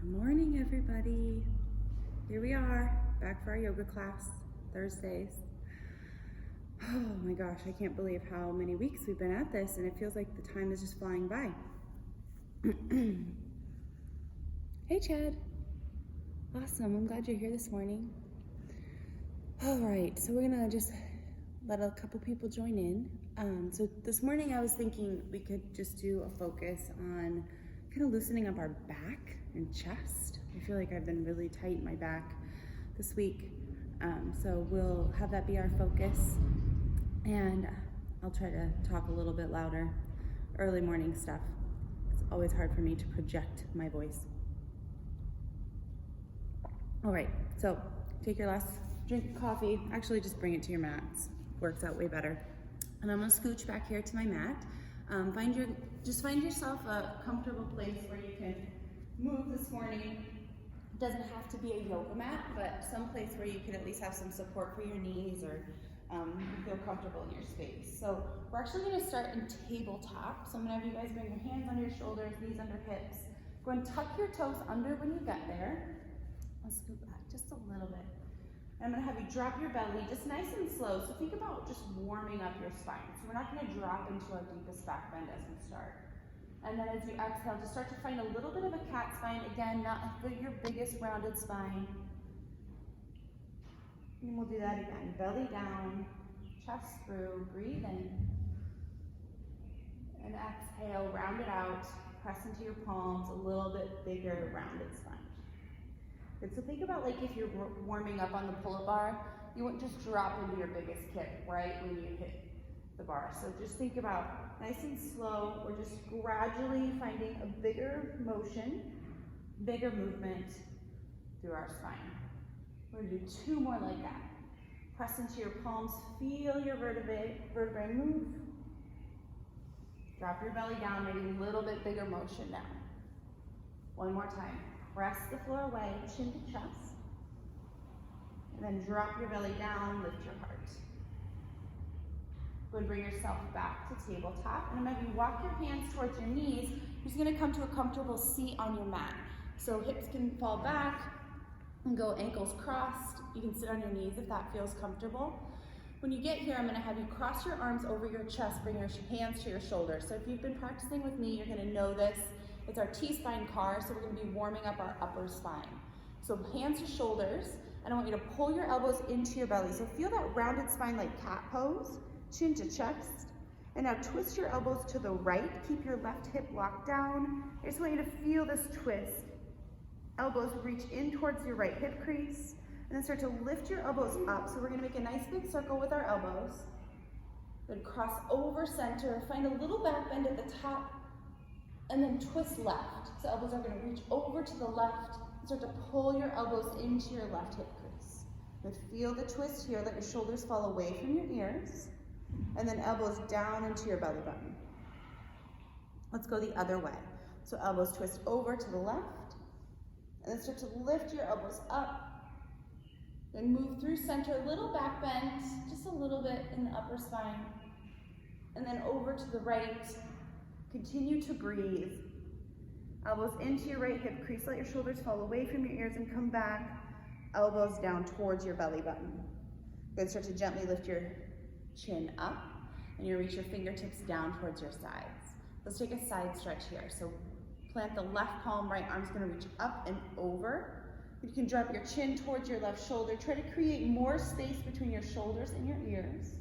Good morning, everybody. Here we are, back for our yoga class, Thursdays. Oh my gosh, I can't believe how many weeks we've been at this, and it feels like the time is just flying by. Hey, Chad. Awesome, I'm glad you're here this morning. All right, so we're gonna just let a couple people join in. So this morning I was thinking we could just do a focus on kind of loosening up our back and chest. I feel like I've been really tight in my back this week. So we'll have that be our focus. And I'll try to talk a little bit louder. Early morning stuff. It's always hard for me to project my voice. All right, so take your last drink of coffee. Actually, just bring it to your mats. Works out way better. And I'm gonna scooch back here to my mat. Just find yourself a comfortable place where you can move this morning. It doesn't have to be a yoga mat, but some place where you can at least have some support for your knees or you feel comfortable in your space. So we're actually gonna start in tabletop. So I'm gonna have you guys bring your hands under your shoulders, knees under hips. Go and tuck your toes under when you get there. I'll scoot back just a little bit. I'm gonna have you drop your belly just nice and slow. So think about just warming up your spine. So we're not gonna drop into our deepest back bend as we start. And then as you exhale, just start to find a little bit of a cat spine. Again, not your biggest rounded spine. And we'll do that again. Belly down, chest through, breathe in. And exhale, round it out. Press into your palms, a little bit bigger rounded spine. Good, so think about like if you're warming up on the pull-up bar, you wouldn't just drop into your biggest kick right when you hit the bar. So just think about nice and slow, we're just gradually finding a bigger motion, bigger movement through our spine. We're gonna do two more like that. Press into your palms, feel your vertebrae move. Drop your belly down, maybe a little bit bigger motion now. One more time. Press the floor away, chin to chest. And then drop your belly down, lift your heart. Go and bring yourself back to tabletop. And I'm going to have you walk your hands towards your knees. You're just going to come to a comfortable seat on your mat. So hips can fall back and go ankles crossed. You can sit on your knees if that feels comfortable. When you get here, I'm going to have you cross your arms over your chest, bring your hands to your shoulders. So if you've been practicing with me, you're going to know this. It's our T-spine car, so we're going to be warming up our upper spine. So hands to shoulders, and I want you to pull your elbows into your belly. So feel that rounded spine like cat pose, chin to chest. And now twist your elbows to the right. Keep your left hip locked down. I just want you to feel this twist. Elbows reach in towards your right hip crease, and then start to lift your elbows up. So we're going to make a nice big circle with our elbows. Then cross over center, find a little back bend at the top, and then twist left. So elbows are going to reach over to the left and start to pull your elbows into your left hip crease. But feel the twist here, let your shoulders fall away from your ears, and then elbows down into your belly button. Let's go the other way. So elbows twist over to the left, and then start to lift your elbows up. Then move through center, little back bend, just a little bit in the upper spine, and then over to the right. Continue to breathe. Elbows into your right hip crease. Let your shoulders fall away from your ears and come back. Elbows down towards your belly button. Good, start to gently lift your chin up, and you reach your fingertips down towards your sides. Let's take a side stretch here. So plant the left palm, right arm's gonna reach up and over. You can drop your chin towards your left shoulder. Try to create more space between your shoulders and your ears.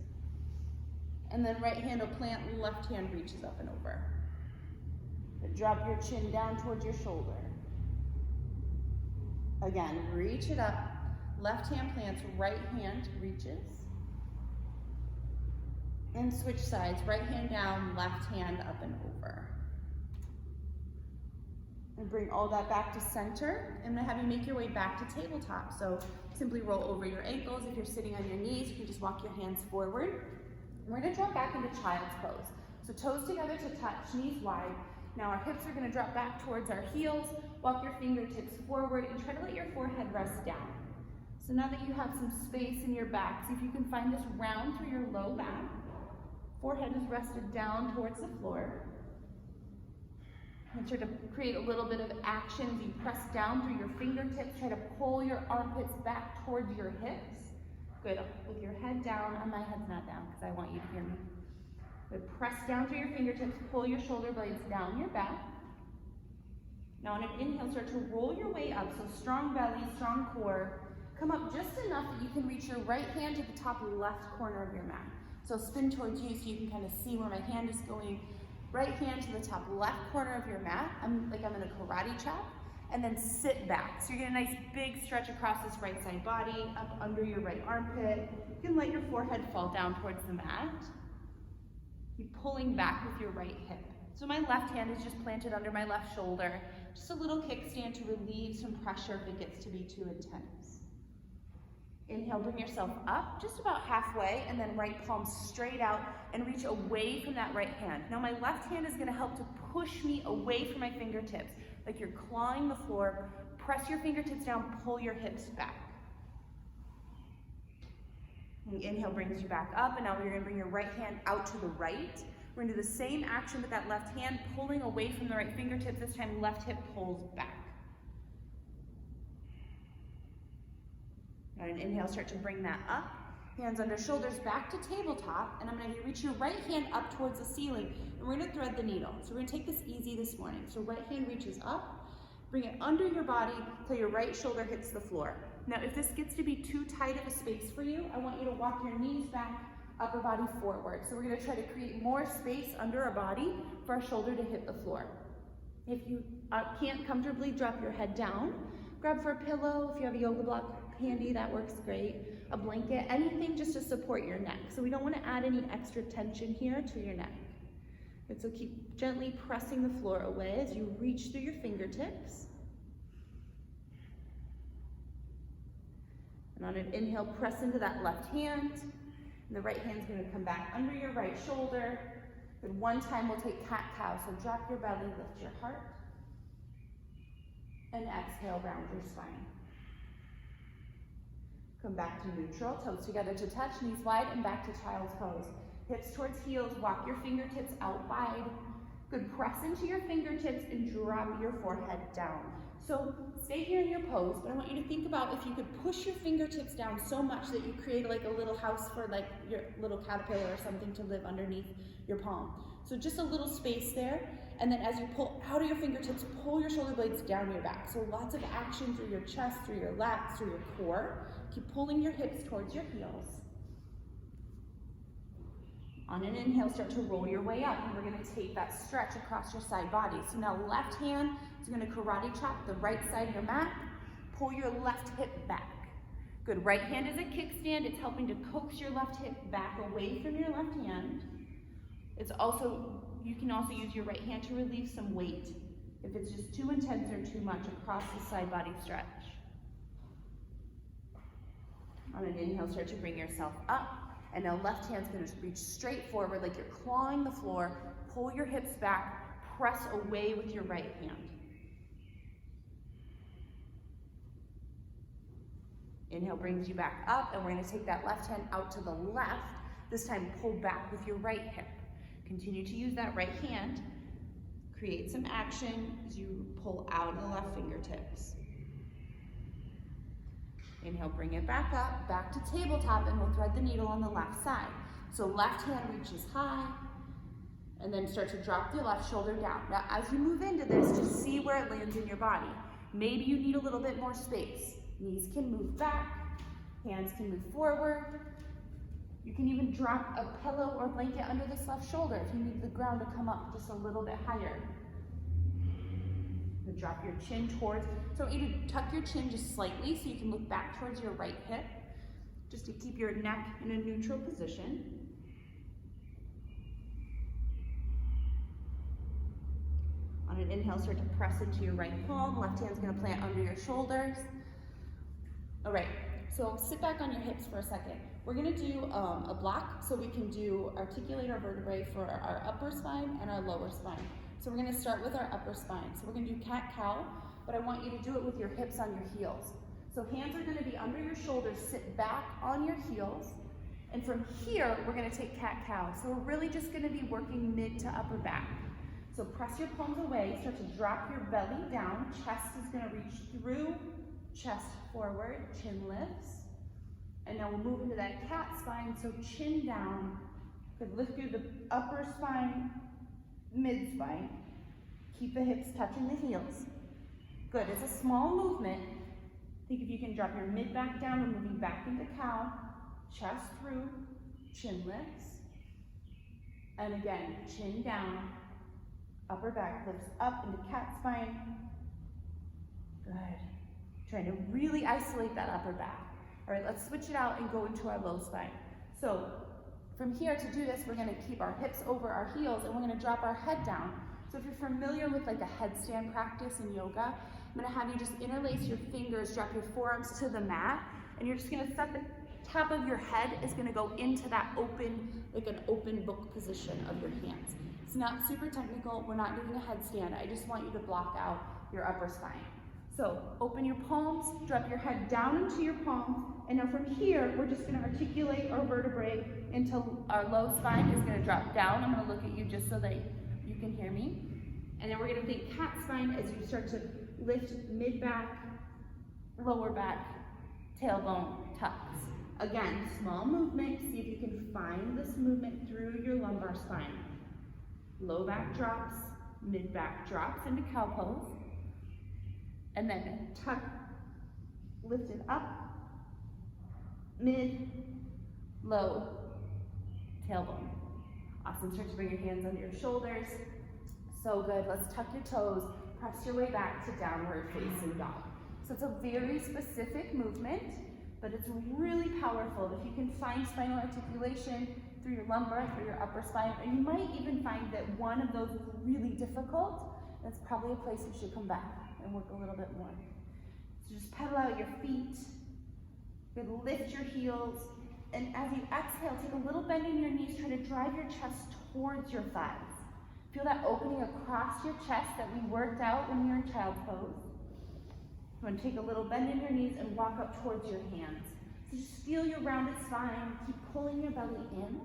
And then right hand will plant, left hand reaches up and over. Drop your chin down towards your shoulder. Again, reach it up. Left hand plants, right hand reaches. And switch sides, right hand down, left hand up and over. And bring all that back to center. I'm gonna have you make your way back to tabletop. So simply roll over your ankles. If you're sitting on your knees, you can just walk your hands forward. We're gonna drop back into child's pose. So toes together to touch, knees wide. Now our hips are gonna drop back towards our heels. Walk your fingertips forward and try to let your forehead rest down. So now that you have some space in your back, see if you can find this round through your low back. Forehead is rested down towards the floor. And start to create a little bit of action as you press down through your fingertips. Try to pull your armpits back towards your hips. Good, with your head down. My head's not down because I want you to hear me. Good, press down through your fingertips. Pull your shoulder blades down your back. Now on an inhale, start to roll your way up. So strong belly, strong core. Come up just enough that you can reach your right hand to the top left corner of your mat. So spin towards you so you can kind of see where my hand is going. Right hand to the top left corner of your mat. I'm in a karate chop. And then sit back. So you're getting a nice big stretch across this right side body, up under your right armpit. You can let your forehead fall down towards the mat. Keep pulling back with your right hip. So my left hand is just planted under my left shoulder. Just a little kickstand to relieve some pressure if it gets to be too intense. Inhale, bring yourself up just about halfway, and then right palm straight out and reach away from that right hand. Now my left hand is going to help to push me away from my fingertips, like you're clawing the floor. Press your fingertips down, pull your hips back. And the inhale brings you back up, and now we're going to bring your right hand out to the right. We're going to do the same action with that left hand, pulling away from the right fingertips. This time left hip pulls back. Now an inhale, start to bring that up. Hands under shoulders, back to tabletop, and I'm going to reach your right hand up towards the ceiling, and we're going to thread the needle. So we're going to take this easy this morning. So right hand reaches up, bring it under your body till your right shoulder hits the floor. Now if this gets to be too tight of a space for you, I want you to walk your knees back, upper body forward. So we're going to try to create more space under our body for our shoulder to hit the floor. If you can't comfortably drop your head down, grab for a pillow. If you have a yoga block handy, that works great. A blanket, anything just to support your neck. So we don't want to add any extra tension here to your neck. And so keep gently pressing the floor away as you reach through your fingertips. And on an inhale, press into that left hand. And the right hand's going to come back under your right shoulder. And one time we'll take cat-cow. So drop your belly, lift your heart. And exhale, round your spine. Come back to neutral, toes together to touch, knees wide, and back to child's pose. Hips towards heels, walk your fingertips out wide. Good, press into your fingertips and drop your forehead down. So stay here in your pose, but I want you to think about if you could push your fingertips down so much that you create like a little house for like your little caterpillar or something to live underneath your palm. So just a little space there, and then as you pull out of your fingertips, pull your shoulder blades down your back. So lots of action through your chest, through your lats, through your core. Keep pulling your hips towards your heels. On an inhale, start to roll your way up, and we're going to take that stretch across your side body. So now left hand is going to karate chop the right side of your mat. Pull your left hip back. Good, right hand is a kickstand. It's helping to coax your left hip back away from your left hand. You can also use your right hand to relieve some weight if it's just too intense or too much across the side body stretch. On an inhale, start to bring yourself up. And now left hand's going to reach straight forward like you're clawing the floor. Pull your hips back, press away with your right hand. Inhale brings you back up, and we're going to take that left hand out to the left. This time pull back with your right hip. Continue to use that right hand. Create some action as you pull out of the left fingertips. Inhale, bring it back up, back to tabletop, and we'll thread the needle on the left side. So left hand reaches high, and then start to drop your left shoulder down. Now, as you move into this, just see where it lands in your body. Maybe you need a little bit more space. Knees can move back, hands can move forward. You can even drop a pillow or blanket under this left shoulder if you need the ground to come up just a little bit higher. And drop your chin towards, so I want you to tuck your chin just slightly so you can look back towards your right hip, just to keep your neck in a neutral position. On an inhale, start to press into your right palm. Left hand's gonna plant under your shoulders. All right, so sit back on your hips for a second. We're gonna do a block so we can articulate our vertebrae for our upper spine and our lower spine. So we're gonna start with our upper spine. So we're gonna do cat-cow, but I want you to do it with your hips on your heels. So hands are gonna be under your shoulders, sit back on your heels, and from here, we're gonna take cat-cow. So we're really just gonna be working mid to upper back. So press your palms away, start to drop your belly down, chest is gonna reach through, chest forward, chin lifts. And now we'll move into that cat spine, so chin down. Good, lift through the upper spine, mid spine. Keep the hips touching the heels. Good, it's a small movement. Think if you can drop your mid back down and moving back into cow, chest through, chin lifts. And again, chin down, upper back lifts up into cat spine. Good. Trying to really isolate that upper back. All right, let's switch it out and go into our low spine. So from here to do this, we're gonna keep our hips over our heels and we're gonna drop our head down. So if you're familiar with like a headstand practice in yoga, I'm gonna have you just interlace your fingers, drop your forearms to the mat, and you're just gonna set the top of your head is gonna go into that open, like an open book position of your hands. It's not super technical, we're not doing a headstand. I just want you to block out your upper spine. So open your palms, drop your head down into your palms, and now from here, we're just gonna articulate our vertebrae until our low spine is gonna drop down. I'm gonna look at you just so that you can hear me. And then we're gonna think cat spine as you start to lift mid back, lower back, tailbone tucks. Again, small movement. See if you can find this movement through your lumbar spine. Low back drops, mid back drops into cow pose. And then tuck, lift it up, mid, low, tailbone. Awesome, start to bring your hands under your shoulders. So good, let's tuck your toes, press your way back to downward facing dog. So it's a very specific movement, but it's really powerful. If you can find spinal articulation through your lumbar, through your upper spine, and you might even find that one of those is really difficult, that's probably a place you should come back and work a little bit more. So just pedal out your feet, good, lift your heels, and as you exhale, take a little bend in your knees, try to drive your chest towards your thighs. Feel that opening across your chest that we worked out when we were in child's pose. You want to take a little bend in your knees and walk up towards your hands. So just feel your rounded spine, keep pulling your belly in.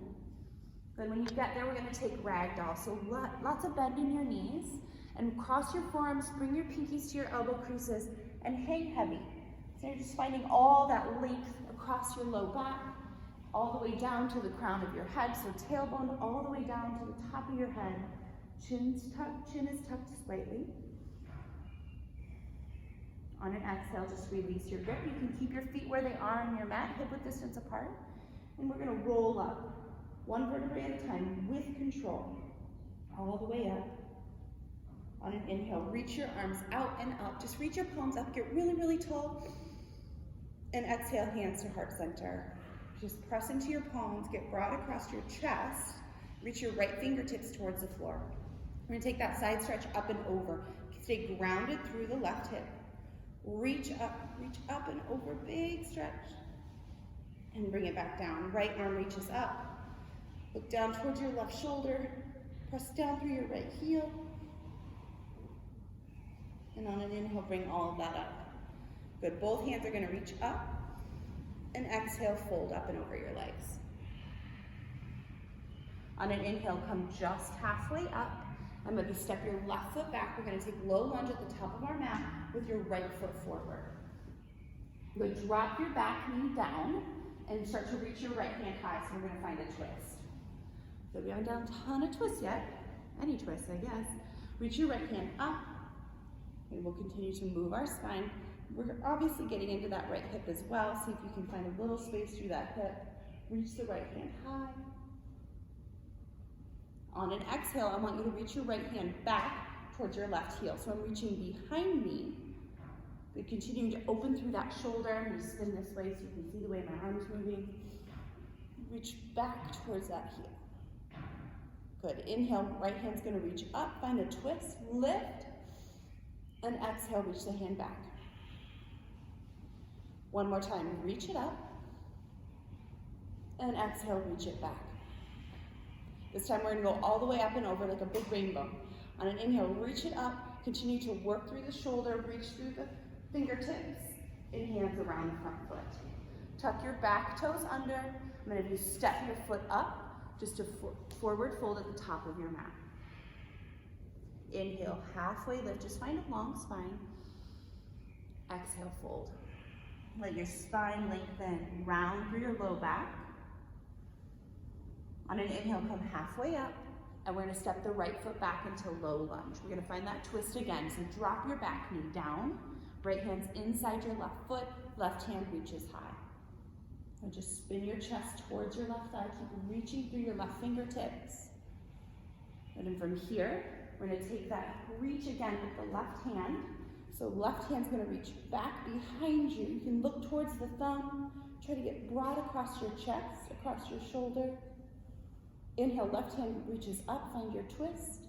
Then when you get there, we're going to take ragdoll. So lots of bend in your knees, and cross your forearms, bring your pinkies to your elbow creases, and hang heavy. So you're just finding all that length across your low back, all the way down to the crown of your head. So tailbone all the way down to the top of your head. Chin is tucked slightly. On an exhale, just release your grip. You can keep your feet where they are on your mat, hip-width distance apart. And we're gonna roll up, one vertebrae at a time with control, all the way up. On an inhale, reach your arms out and up. Just reach your palms up, get really, really tall. And exhale, hands to heart center. Just press into your palms, get broad across your chest. Reach your right fingertips towards the floor. We're gonna take that side stretch up and over. Stay grounded through the left hip. Reach up and over, big stretch. And bring it back down. Right arm reaches up. Look down towards your left shoulder. Press down through your right heel. And on an inhale, bring all of that up. Good, both hands are gonna reach up. And exhale, fold up and over your legs. On an inhale, come just halfway up. I'm going to step your left foot back. We're going to take low lunge at the top of our mat with your right foot forward. Good, drop your back knee down and start to reach your right hand high. So we're going to find a twist. So we haven't done a ton of twists yet. Any twist, I guess. Reach your right hand up. And we'll continue to move our spine. We're obviously getting into that right hip as well. See if you can find a little space through that hip. Reach the right hand high. On an exhale, I want you to reach your right hand back towards your left heel. So I'm reaching behind me. Good, continuing to open through that shoulder. I'm going to spin this way so you can see the way my arm's moving. Reach back towards that heel. Good, inhale, right hand's going to reach up, find a twist, lift, and exhale, reach the hand back. One more time, reach it up, and exhale, reach it back. This time we're gonna go all the way up and over like a big rainbow. On an inhale, reach it up, continue to work through the shoulder, reach through the fingertips, and hands around the front foot. Tuck your back toes under. I'm gonna do step your foot up, just a forward fold at the top of your mat. Inhale, halfway lift, just find a long spine. Exhale, fold. Let your spine lengthen, round through your low back. On an inhale, come halfway up, and we're gonna step the right foot back into low lunge. We're gonna find that twist again, so drop your back knee down, right hand's inside your left foot, left hand reaches high. And just spin your chest towards your left thigh, keep reaching through your left fingertips. And then from here, we're gonna take that reach again with the left hand. So left hand's gonna reach back behind you. You can look towards the thumb, try to get broad across your chest, across your shoulder. Inhale, left hand reaches up, find your twist.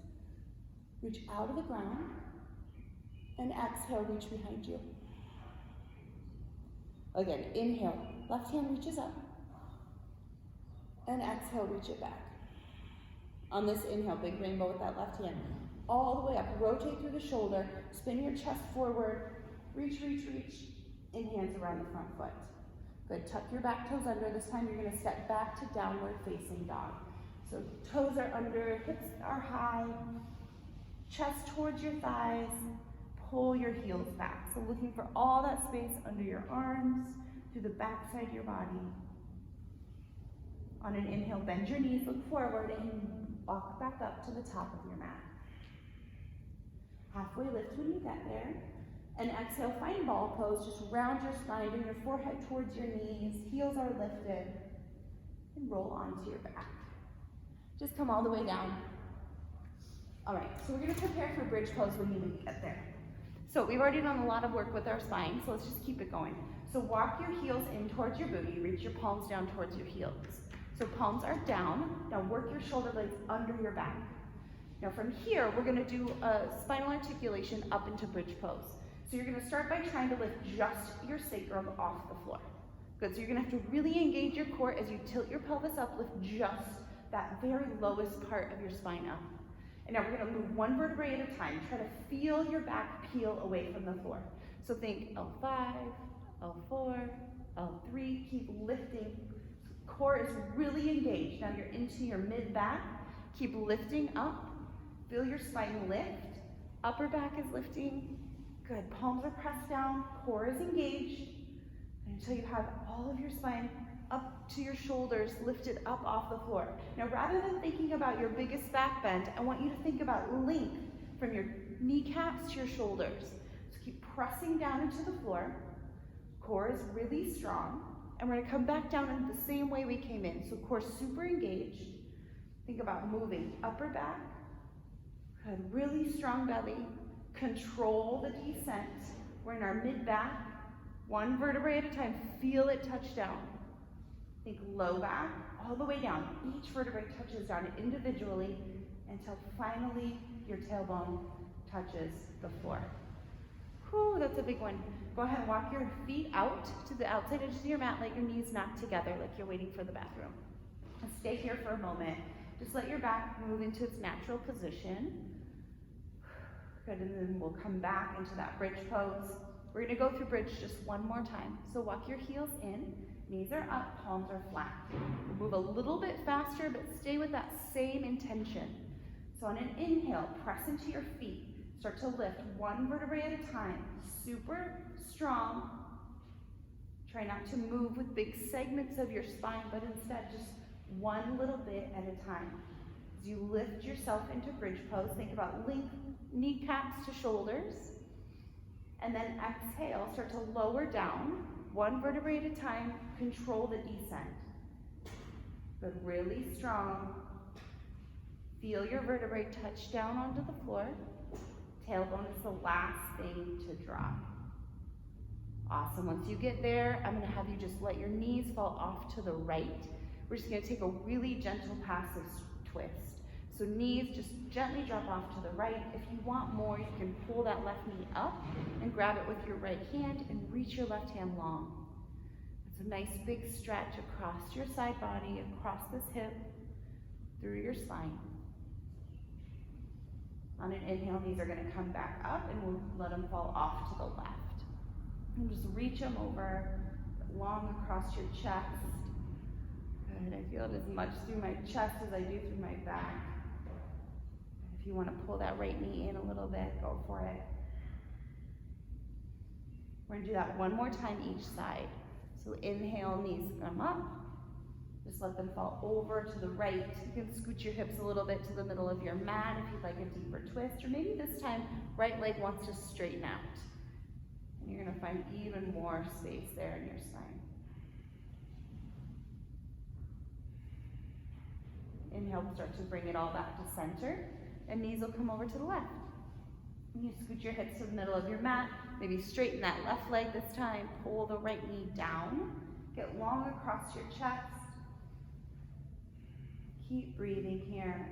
Reach out of the ground. And exhale, reach behind you. Again, inhale, left hand reaches up. And exhale, reach it back. On this inhale, big rainbow with that left hand. All the way up, rotate through the shoulder, spin your chest forward, reach, reach, reach, and hands around the front foot. Good, tuck your back toes under. This time you're gonna step back to downward facing dog. So toes are under, hips are high, chest towards your thighs, pull your heels back. So looking for all that space under your arms, through the back side of your body. On an inhale, bend your knees, look forward, and walk back up to the top of your mat. Halfway lift when you get there. And exhale, find ball pose. Just round your spine, bring your forehead towards your knees, heels are lifted, and roll onto your back. Just come all the way down. All right, so we're gonna prepare for bridge pose when you get there. So we've already done a lot of work with our spine, so let's just keep it going. So walk your heels in towards your booty, reach your palms down towards your heels. So palms are down, now work your shoulder blades under your back. Now from here, we're gonna do a spinal articulation up into bridge pose. So you're gonna start by trying to lift just your sacrum off the floor. Good, so you're gonna have to really engage your core as you tilt your pelvis up, lift just that very lowest part of your spine up. And now we're gonna move one vertebrae at a time. Try to feel your back peel away from the floor. So think L5, L4, L3, keep lifting. Core is really engaged. Now you're into your mid-back. Keep lifting up. Feel your spine lift. Upper back is lifting. Good, palms are pressed down, core is engaged. Until you have all of your spine up to your shoulders, lifted up off the floor. Now rather than thinking about your biggest back bend, I want you to think about length from your kneecaps to your shoulders. So keep pressing down into the floor. Core is really strong. And we're gonna come back down in the same way we came in. So core super engaged. Think about moving upper back. Good, really strong belly. Control the descent. We're in our mid-back. One vertebrae at a time, feel it touch down. Think low back, all the way down. Each vertebrae touches down individually until finally your tailbone touches the floor. Whew, that's a big one. Go ahead and walk your feet out to the outside edges of your mat, let your knees knock together like you're waiting for the bathroom. And stay here for a moment. Just let your back move into its natural position. Good, and then we'll come back into that bridge pose. We're gonna go through bridge just one more time. So walk your heels in, knees are up, palms are flat. Move a little bit faster, but stay with that same intention. So on an inhale, press into your feet. Start to lift one vertebrae at a time. Super strong. Try not to move with big segments of your spine, but instead just one little bit at a time. As you lift yourself into bridge pose, think about length, kneecaps to shoulders. And then exhale, start to lower down, one vertebrae at a time, control the descent. But really strong. Feel your vertebrae touch down onto the floor. Tailbone is the last thing to drop. Awesome, once you get there, I'm gonna have you just let your knees fall off to the right. We're just gonna take a really gentle passive twist. So knees just gently drop off to the right. If you want more, you can pull that left knee up and grab it with your right hand and reach your left hand long. It's a nice big stretch across your side body, across this hip, through your spine. On an inhale, knees are gonna come back up and we'll let them fall off to the left. And just reach them over, long across your chest. Good, I feel it as much through my chest as I do through my back. If you want to pull that right knee in a little bit, go for it. We're going to do that one more time each side. So inhale, knees come up. Just let them fall over to the right. You can scoot your hips a little bit to the middle of your mat if you'd like a deeper twist, or maybe this time right leg wants to straighten out. And you're going to find even more space there in your spine. Inhale, start to bring it all back to center, and knees will come over to the left. You scoot your hips to the middle of your mat, maybe straighten that left leg this time, pull the right knee down, get long across your chest. Keep breathing here,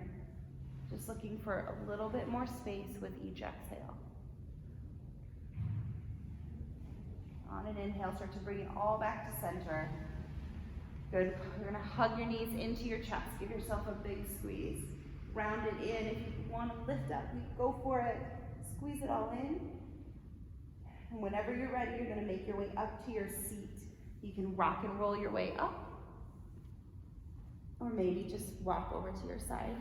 just looking for a little bit more space with each exhale. On an inhale, start to bring it all back to center. Good. You're going to hug your knees into your chest. Give yourself a big squeeze. Round it in. If you want to lift up, you go for it. Squeeze it all in. And whenever you're ready, you're going to make your way up to your seat. You can rock and roll your way up. Or maybe just walk over to your side.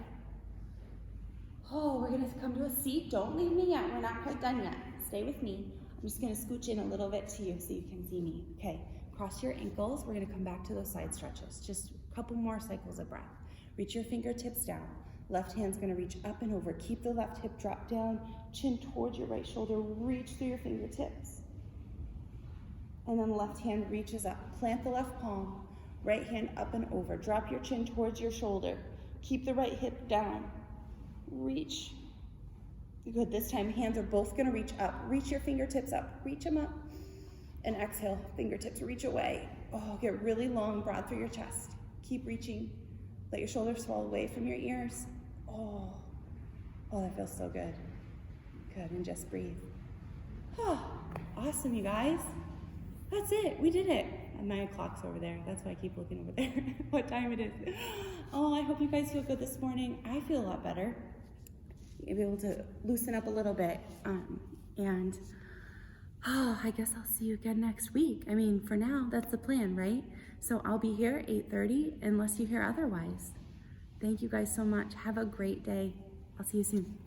Oh, we're going to come to a seat. Don't leave me yet. We're not quite done yet. Stay with me. I'm just going to scooch in a little bit to you so you can see me. Okay. Cross your ankles. We're going to come back to those side stretches. Just a couple more cycles of breath. Reach your fingertips down. Left hand's going to reach up and over. Keep the left hip drop down. Chin towards your right shoulder. Reach through your fingertips. And then left hand reaches up. Plant the left palm. Right hand up and over. Drop your chin towards your shoulder. Keep the right hip down. Reach. Good. This time, hands are both going to reach up. Reach your fingertips up. Reach them up. And exhale, fingertips reach away. Oh, get really long, broad through your chest. Keep reaching. Let your shoulders fall away from your ears. Oh, that feels so good. Good, and just breathe. Oh, awesome, you guys. That's it, we did it. And my clock's over there. That's why I keep looking over there, what time it is. Oh, I hope you guys feel good this morning. I feel a lot better. You'll be able to loosen up a little bit. I guess I'll see you again next week. I mean, for now, that's the plan, right? So I'll be here 8:30 unless you hear otherwise. Thank you guys so much. Have a great day. I'll see you soon.